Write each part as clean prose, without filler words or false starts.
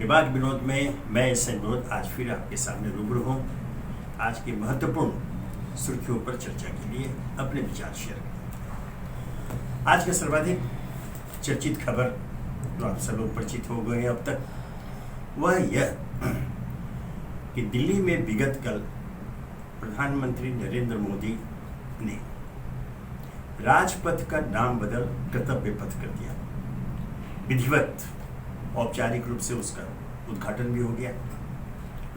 विभाग विनोद में मैं विनोद आज फिर आपके सामने रूबरू हूँ। आज की महत्वपूर्ण सुर्खियों पर चर्चा के लिए अपने विचार शेयर करें। आज का सर्वाधिक चर्चित खबर जो आप सब लोग परिचित हो गए अब तक, वह यह कि दिल्ली में विगत कल प्रधानमंत्री नरेंद्र मोदी ने राजपथ का नाम बदल कर्तव्य पथ कर दिया। विधिवत औपचारिक रूप से उसका उद्घाटन भी हो गया,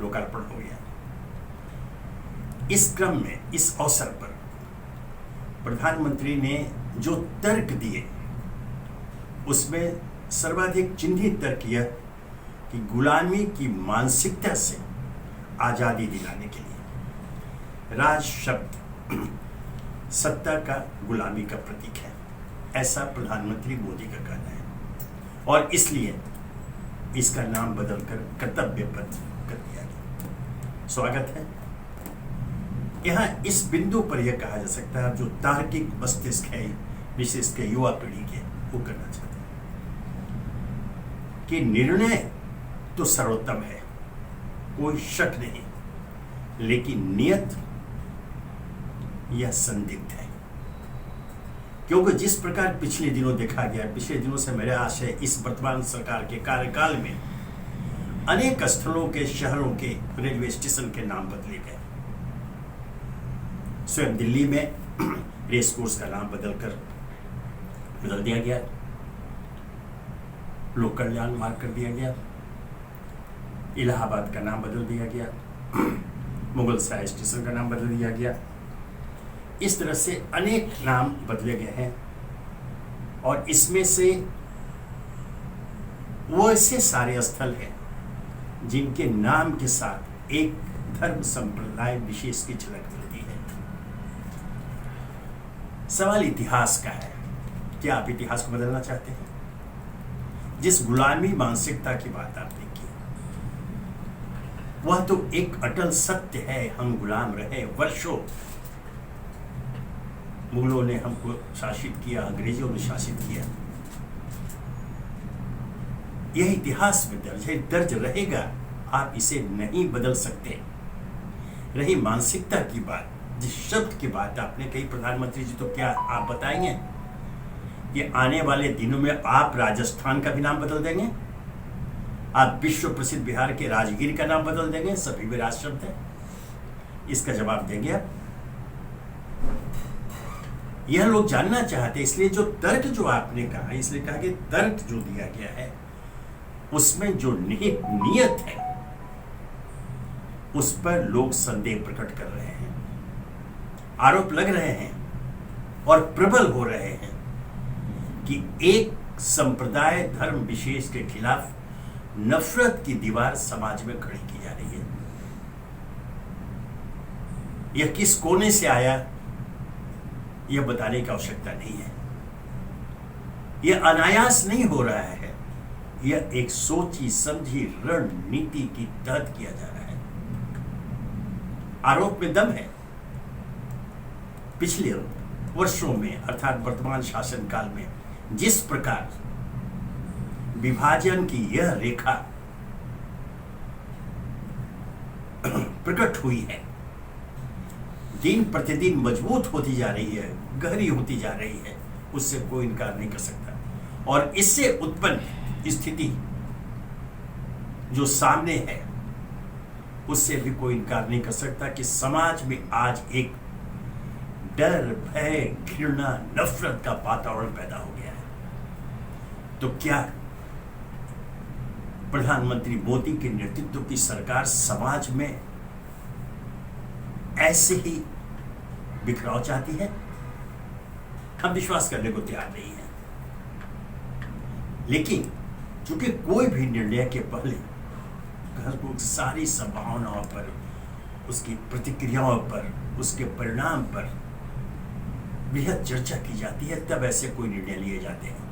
लोकार्पण हो गया। इस क्रम में, इस अवसर पर प्रधानमंत्री ने जो तर्क दिए, उसमें सर्वाधिक चिन्हित तर्क यह कि गुलामी की मानसिकता से आजादी दिलाने के लिए राज शब्द सत्ता का गुलामी का प्रतीक है, ऐसा प्रधानमंत्री मोदी का कहना है और इसलिए इसका नाम बदलकर कर्तव्य पथ कर दिया गया। स्वागत है। यहाँ इस बिंदु पर यह कहा जा सकता है, जो तार्किक मस्तिष्क है विशेष के युवा पीढ़ी के, वो करना चाहते हैं कि निर्णय तो सर्वोत्तम है, कोई शक नहीं, लेकिन नियत यह संदिग्ध है। क्योंकि जिस प्रकार पिछले दिनों देखा गया, पिछले दिनों से मेरा आशय इस वर्तमान सरकार के कार्यकाल में अनेक स्थलों के, शहरों के रेलवे स्टेशन के नाम बदले गए। स्वयं दिल्ली में रेस कोर्स का नाम बदल दिया गया, लोक कल्याण मार्ग कर दिया गया, इलाहाबाद का नाम बदल दिया गया, मुगल सराय स्टेशन का नाम बदल दिया गया। इस तरह से अनेक नाम बदले गए हैं और इसमें से वो ऐसे सारे स्थल हैं जिनके नाम के साथ एक धर्म संप्रदाय विशेष की झलक मिलती है। सवाल इतिहास का है। क्या आप इतिहास को बदलना चाहते हैं? जिस गुलामी मानसिकता की बात आपने की, वह तो एक अटल सत्य है। हम गुलाम रहे वर्षों। मुगलों ने हमको शासित किया, अंग्रेजों ने शासित किया। यह इतिहास में दर्ज रहेगा, आप इसे नहीं बदल सकते। रही मानसिकता की बात, जिस शब्द की बात आपने कही प्रधानमंत्री जी, तो क्या आप बताएंगे कि आने वाले दिनों में आप राजस्थान का भी नाम बदल देंगे? आप विश्व प्रसिद्ध बिहार के राजगीर का नाम बदल देंगे? सभी में राज शब्द है। इसका जवाब देंगे आप? यह लोग जानना चाहते, इसलिए जो तर्क जो आपने कहा, इसलिए कहा कि तर्क जो दिया गया है उसमें जो निहित नियत है उस पर लोग संदेह प्रकट कर रहे हैं, आरोप लग रहे हैं और प्रबल हो रहे हैं कि एक संप्रदाय धर्म विशेष के खिलाफ नफरत की दीवार समाज में खड़ी की जा रही है। यह किस कोने से आया, यह बताने की आवश्यकता नहीं है। यह अनायास नहीं हो रहा है, यह एक सोची समझी रणनीति की तहत किया जा रहा है। आरोप में दम है। पिछले वर्षों में अर्थात वर्तमान शासनकाल में जिस प्रकार विभाजन की यह रेखा प्रकट हुई है, दिन प्रतिदिन मजबूत होती जा रही है, गहरी होती जा रही है, उससे कोई इनकार नहीं कर सकता। और इससे उत्पन्न स्थिति जो सामने है, उससे भी कोई इनकार नहीं कर सकता कि समाज में आज एक डर, भय, घृणा, नफरत का वातावरण पैदा हो गया है। तो क्या प्रधानमंत्री मोदी के नेतृत्व की सरकार समाज में ऐसे ही बिखराव चाहती है? हम विश्वास करने को तैयार नहीं है। लेकिन चूंकि कोई भी निर्णय के पहले सारी संभावनाओं पर, उसकी प्रतिक्रियाओं पर, उसके परिणाम पर बेहद चर्चा की जाती है, तब ऐसे कोई निर्णय लिए जाते हैं।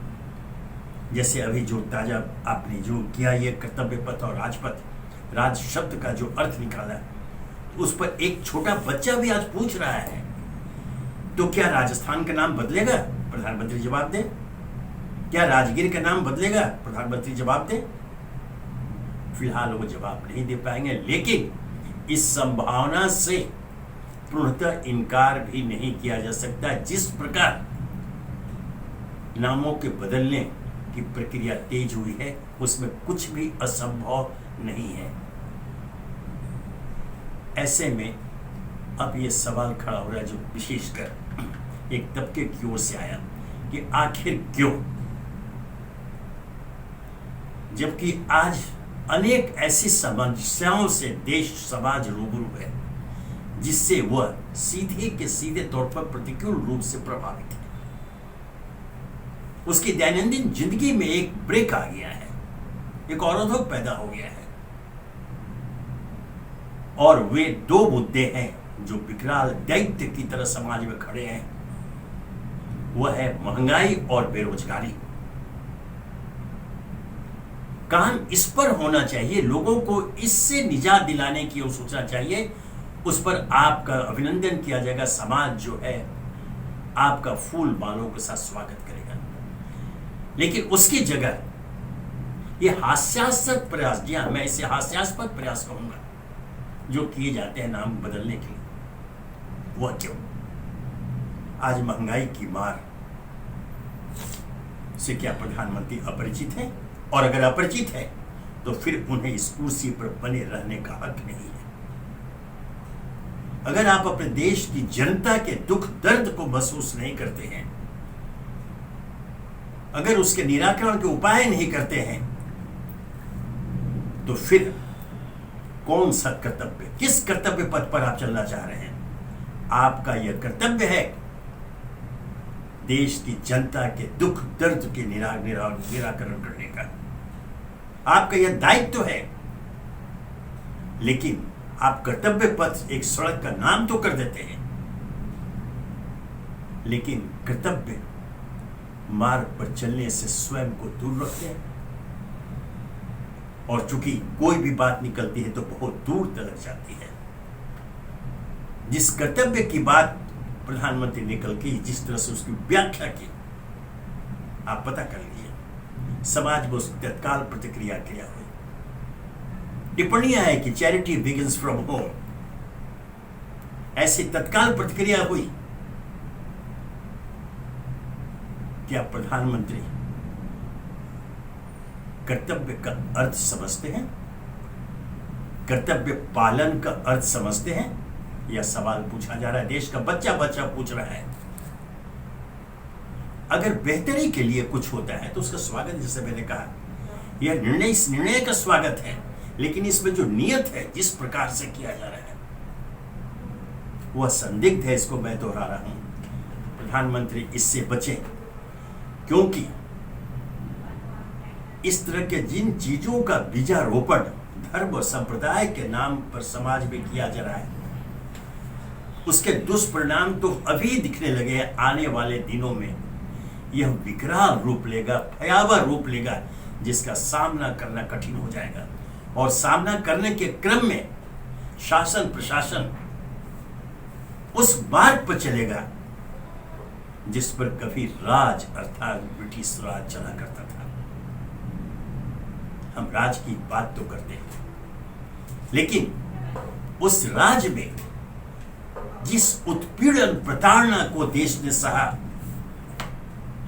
जैसे अभी जो ताजा आपने जो किया, ये कर्तव्य पथ और राजपथ, राज शब्द का जो अर्थ निकाला, उस पर एक छोटा बच्चा भी आज पूछ रहा है, तो क्या राजस्थान का नाम बदलेगा? प्रधानमंत्री जवाब दे। क्या राजगीर का नाम बदलेगा? प्रधानमंत्री जवाब दे। फिलहाल वो जवाब नहीं दे पाएंगे, लेकिन इस संभावना से पूर्णतः इनकार भी नहीं किया जा सकता। जिस प्रकार नामों के बदलने की प्रक्रिया तेज हुई है, उसमें कुछ भी असंभव नहीं है। ऐसे में अब ये सवाल खड़ा हो रहा है, जो विशेषकर एक तबके की ओर से आया, कि आखिर क्यों, जबकि आज अनेक ऐसी समस्याओं से देश समाज रूबरू है जिससे वह सीधे के सीधे तौर पर प्रतिकूल रूप से प्रभावित है। उसकी दैनंदिन जिंदगी में एक ब्रेक आ गया है, एक अवरोधक पैदा हो गया है, और वे दो मुद्दे हैं जो विकराल दैत्य की तरह समाज में खड़े हैं। वह है महंगाई और बेरोजगारी। काम इस पर होना चाहिए, लोगों को इससे निजात दिलाने की ओर सोचना चाहिए। उस पर आपका अभिनंदन किया जाएगा। समाज जो है आपका फूल मालों के साथ स्वागत करेगा। लेकिन उसकी जगह ये हास्यास्पद प्रयास, जी हाँ, मैं इसे हास्यास्पद प्रयास कहूंगा, जो किए जाते हैं नाम बदलने के लिए, वह क्यों? आज महंगाई की मार से क्या प्रधानमंत्री अपरिचित है? और अगर अपरिचित है तो फिर उन्हें इस कुर्सी पर बने रहने का हक नहीं है। अगर आप अपने देश की जनता के दुख दर्द को महसूस नहीं करते हैं, अगर उसके निराकरण के उपाय नहीं करते हैं, तो फिर कौन सा कर्तव्य, किस कर्तव्य पथ पर आप चलना चाह रहे हैं? आपका यह कर्तव्य है देश की जनता के दुख दर्द के निराकरण करने का। आपका यह दायित्व है। लेकिन आप कर्तव्य पथ एक सड़क का नाम तो कर देते हैं, लेकिन कर्तव्य मार्ग पर चलने से स्वयं को दूर रखते हैं। और चूंकि कोई भी बात निकलती है तो बहुत दूर तक जाती है। जिस कर्तव्य की बात प्रधानमंत्री निकल की, जिस तरह से उसकी व्याख्या की, आप पता कर लीजिए समाज में उसकी तत्काल प्रतिक्रिया क्या हुई। टिप्पणियां है कि चैरिटी बिगिंस फ्रॉम होम, ऐसी तत्काल प्रतिक्रिया हुई। क्या प्रधानमंत्री कर्तव्य का अर्थ समझते हैं? कर्तव्य पालन का अर्थ समझते हैं? यह सवाल पूछा जा रहा है। देश का बच्चा पूछ रहा है। अगर बेहतरी के लिए कुछ होता है तो उसका स्वागत, जैसे मैंने कहा, यह निर्णय, इस निर्णय का स्वागत है, लेकिन इसमें जो नियत है, जिस प्रकार से किया जा रहा है, वह संदिग्ध है। इसको मैं दोहरा रहा हूं। प्रधानमंत्री इससे बचे, क्योंकि इस तरह के जिन चीजों का बीजारोपण धर्म और संप्रदाय के नाम पर समाज में किया जा रहा है, उसके दुष्परिणाम तो अभी दिखने लगे हैं। आने वाले दिनों में यह विकराल रूप लेगा, भयावह रूप लेगा, जिसका सामना करना कठिन हो जाएगा। और सामना करने के क्रम में शासन प्रशासन उस मार्ग पर चलेगा जिस पर कभी राज अर्थात ब्रिटिश राज चला करता था। हम राज की बात तो करते हैं, लेकिन उस राज में जिस उत्पीड़न प्रताड़ना को देश ने सहा,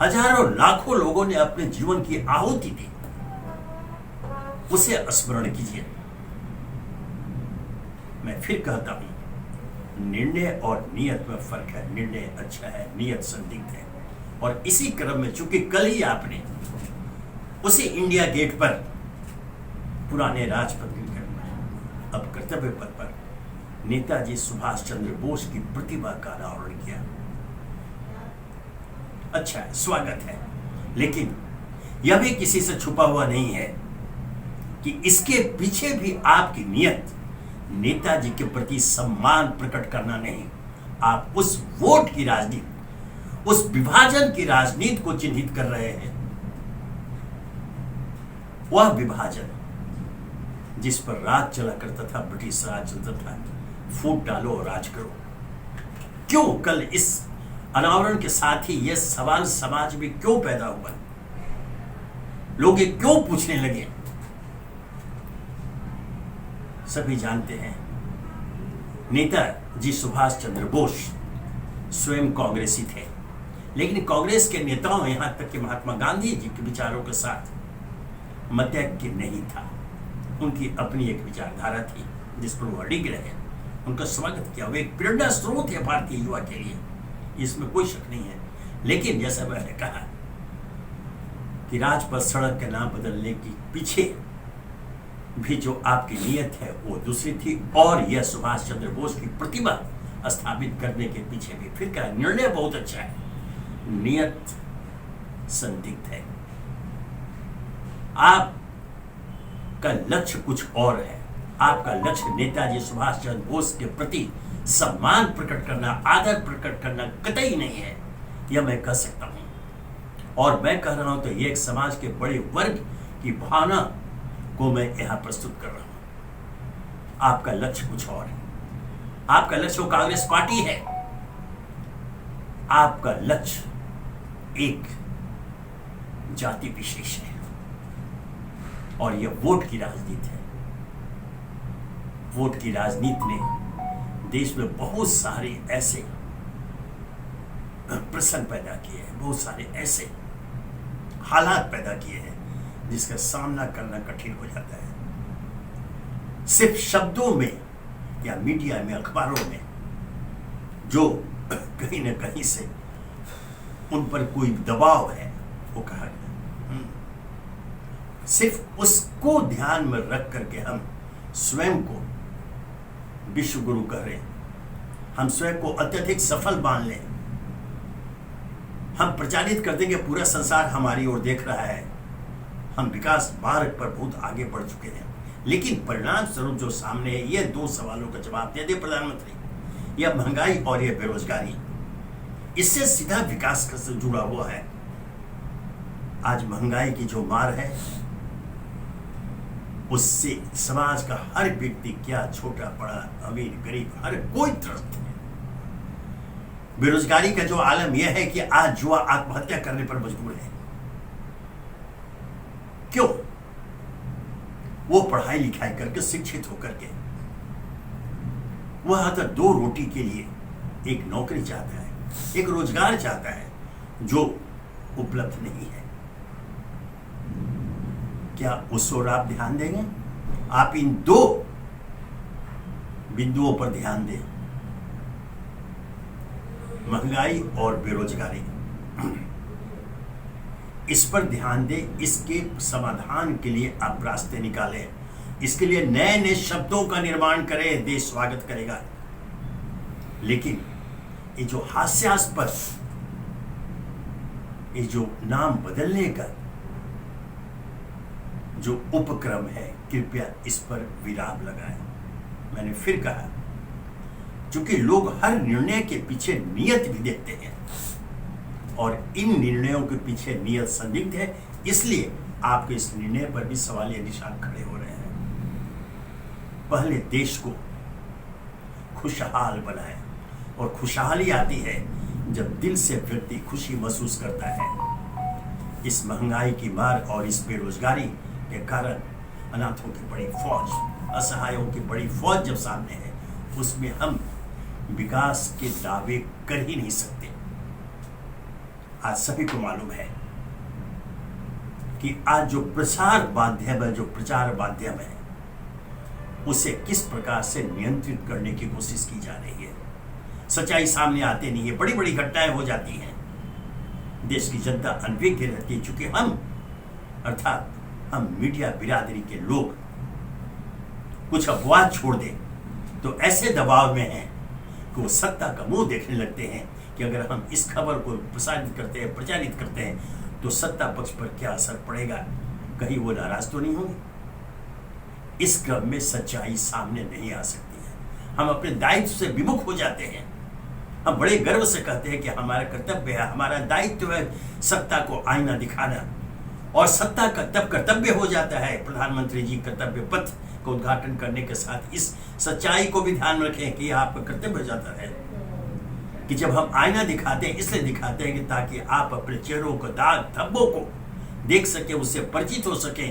हजारों लाखों लोगों ने अपने जीवन की आहुति दी, उसे स्मरण कीजिए। मैं फिर कहता हूं, निर्णय और नियत में फर्क है। निर्णय अच्छा है, नियत संदिग्ध है। और इसी क्रम में चूंकि कल ही आपने उसी इंडिया गेट पर पुराने राजपथ में अब कर्तव्य पथ पर नेताजी सुभाष चंद्र बोस की प्रतिमा का अनावरण किया। अच्छा है, स्वागत है, लेकिन यह भी किसी से छुपा हुआ नहीं है कि इसके पीछे भी आपकी नियत नेताजी के प्रति सम्मान प्रकट करना नहीं, आप उस वोट की राजनीति, उस विभाजन की राजनीति को चिन्हित कर रहे हैं। वह विभाजन जिस पर राज चला करता था, ब्रिटिश राज चलता था, फूट डालो और राज करो। क्यों कल इस अनावरण के साथ ही यह सवाल समाज में क्यों पैदा हुआ? लोग ये क्यों पूछने लगे सभी जानते हैं नेताजी सुभाष चंद्र बोस स्वयं कांग्रेसी थे, लेकिन कांग्रेस के नेताओं यहां तक कि महात्मा गांधी जी के विचारों के साथ मतैक्य नहीं था। उनकी अपनी एक विचारधारा थी जिस पर वो अडिग रहे, उनका स्वागत किया। वो एक प्रेरणा स्रोत है भारतीय युवा के लिए, इसमें कोई शक नहीं है। लेकिन जैसा मैंने कहा कि राजपथ सड़क के नाम बदलने के पीछे भी जो आपकी नीयत है वो दूसरी थी, और यह सुभाष चंद्र बोस की प्रतिभा स्थापित करने के पीछे भी फिर क्या निर्णय बहुत अच्छा है, नियत संदिग्ध है। आपका लक्ष्य कुछ और है। आपका लक्ष्य नेताजी सुभाष चंद्र बोस के प्रति सम्मान प्रकट करना, आदर प्रकट करना कतई नहीं है, यह मैं कह सकता हूं। और मैं कह रहा हूं तो ये एक समाज के बड़े वर्ग की भावना को मैं यहां प्रस्तुत कर रहा हूं। आपका लक्ष्य कुछ और है। आपका लक्ष्य वो कांग्रेस पार्टी है। आपका लक्ष्य एक जाति विशेष है, और यह वोट की राजनीति है। वोट की राजनीति ने देश में बहुत सारे ऐसे प्रश्न पैदा किए हैं, बहुत सारे ऐसे हालात पैदा किए हैं जिसका सामना करना कठिन हो जाता है। सिर्फ शब्दों में या मीडिया में, अखबारों में जो कहीं ना कहीं से उन पर कोई दबाव है वो कहा गया, सिर्फ उसको ध्यान में रख करके हम स्वयं को विश्व गुरु कह रहे हैं, हम स्वयं को अत्यधिक सफल मान लें, हम प्रचारित कर देंगे पूरा संसार हमारी ओर देख रहा है, हम विकास मार्ग पर बहुत आगे बढ़ चुके हैं। लेकिन परिणाम स्वरूप जो सामने है, ये दो सवालों का जवाब दे दे प्रधानमंत्री, यह महंगाई और यह बेरोजगारी, इससे सीधा विकास से जुड़ा हुआ है। आज महंगाई की जो मार है उससे समाज का हर व्यक्ति, क्या छोटा बड़ा, अमीर गरीब, हर कोई त्रस्त है। बेरोजगारी का जो आलम यह है कि आज युवा आत्महत्या करने पर मजबूर है। क्यों? वो पढ़ाई लिखाई करके, शिक्षित होकर के वह तो दो रोटी के लिए एक नौकरी चाहता है, एक रोजगार चाहता है जो उपलब्ध नहीं है। क्या उस ओर आप ध्यान देंगे? आप इन दो बिंदुओं पर ध्यान दें, महंगाई और बेरोजगारी, इस पर ध्यान दें। इसके समाधान के लिए आप रास्ते निकालें, इसके लिए नए नए शब्दों का निर्माण करें, देश स्वागत करेगा। लेकिन ये जो हास्यास्पद, ये जो नाम बदलने का जो उपक्रम है, कृपया इस पर विराम लगाएं। मैंने फिर कहा, क्योंकि लोग हर निर्णय के पीछे नियत भी देखते हैं, और इन निर्णयों के पीछे नियत संदिग्ध है, इसलिए आपके इस निर्णय पर भी सवालिया निशान खड़े हो रहे हैं। पहले देश को खुशहाल बनाएं, और खुशहाली आती है जब दिल से व्यक्ति खुशी महसूस करता है। इस महंगाई की मार और इस बेरोजगारी के कारण अनाथों की बड़ी फौज, असहायों की बड़ी फौज जब सामने है, उसमें हम विकास के दावे कर ही नहीं सकते। आज सभी को मालूम है कि आज जो प्रचार माध्यम है उसे किस प्रकार से नियंत्रित करने की कोशिश की जा रही है। सच्चाई सामने आते नहीं है, बड़ी बड़ी घटनाएं हो जाती हैं, देश की जनता अनभिज्ञ रहती है। चूंकि हम अर्थात हम मीडिया बिरादरी के लोग कुछ अपवाद छोड़ दें तो ऐसे दबाव में हैं कि वो सत्ता का मुंह देखने लगते हैं कि अगर हम इस खबर को प्रचारित करते हैं तो सत्ता पक्ष पर क्या असर पड़ेगा, कहीं वो नाराज तो नहीं होंगे। इस क्रम में सच्चाई सामने नहीं आ सकती है। हम अपने दायित्व से विमुख हो जाते हैं। हम बड़े गर्व से कहते हैं कि हमारा कर्तव्य है, हमारा दायित्व है सत्ता को आईना दिखाना, और सत्ता का तब कर्तव्य हो जाता है। प्रधानमंत्री जी कर्तव्य पथ का उद्घाटन करने के साथ इस सच्चाई को भी ध्यान रखें कि आपका कर्तव्य हो जाता है कि जब हम आईना दिखाते हैं, इसलिए दिखाते हैं कि ताकि आप अपने चेहरों को, दाग धब्बों को देख सके, उससे परिचित हो सके,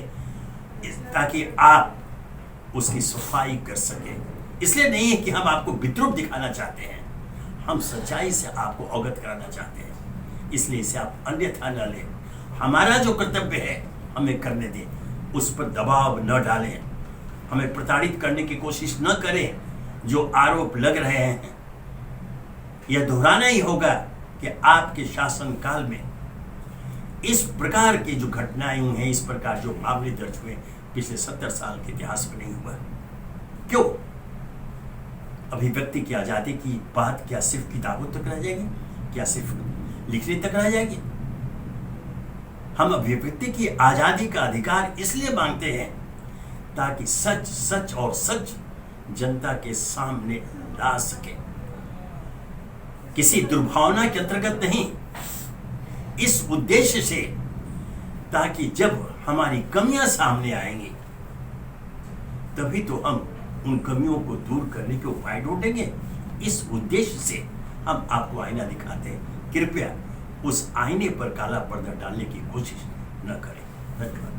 ताकि आप उसकी सफाई कर सके। इसलिए नहीं है कि हम आपको विद्रूप दिखाना चाहते हैं, हम सच्चाई से आपको अवगत कराना चाहते हैं। इसलिए इसे आप अन्यथा न लें। हमारा जो कर्तव्य है हमें करने दें, उस पर दबाव न डालें, हमें प्रताड़ित करने की कोशिश न करें। जो आरोप लग रहे हैं यह दोहराना ही होगा कि आपके शासन काल में इस प्रकार की जो घटनाएं हुई हैं, इस प्रकार जो मामले दर्ज हुए पिछले 70 साल के इतिहास में नहीं हुआ। क्यों? अभिव्यक्ति की आजादी की बात क्या सिर्फ किताबों तक रह जाएगी? क्या सिर्फ लिखने तक रह जाएगी? हम अभिव्यक्ति की आजादी का अधिकार इसलिए मांगते हैं ताकि सच सच और सच जनता के सामने ला सके, किसी दुर्भावना के अंतर्गत नहीं, इस उद्देश्य से ताकि जब हमारी कमियां सामने आएंगी तभी तो हम उन कमियों को दूर करने के उपाय ढूंढेंगे। इस उद्देश्य से हम आपको आईना दिखाते हैं। कृपया उस आईने पर काला पर्दा डालने की कोशिश न करें। धन्यवाद।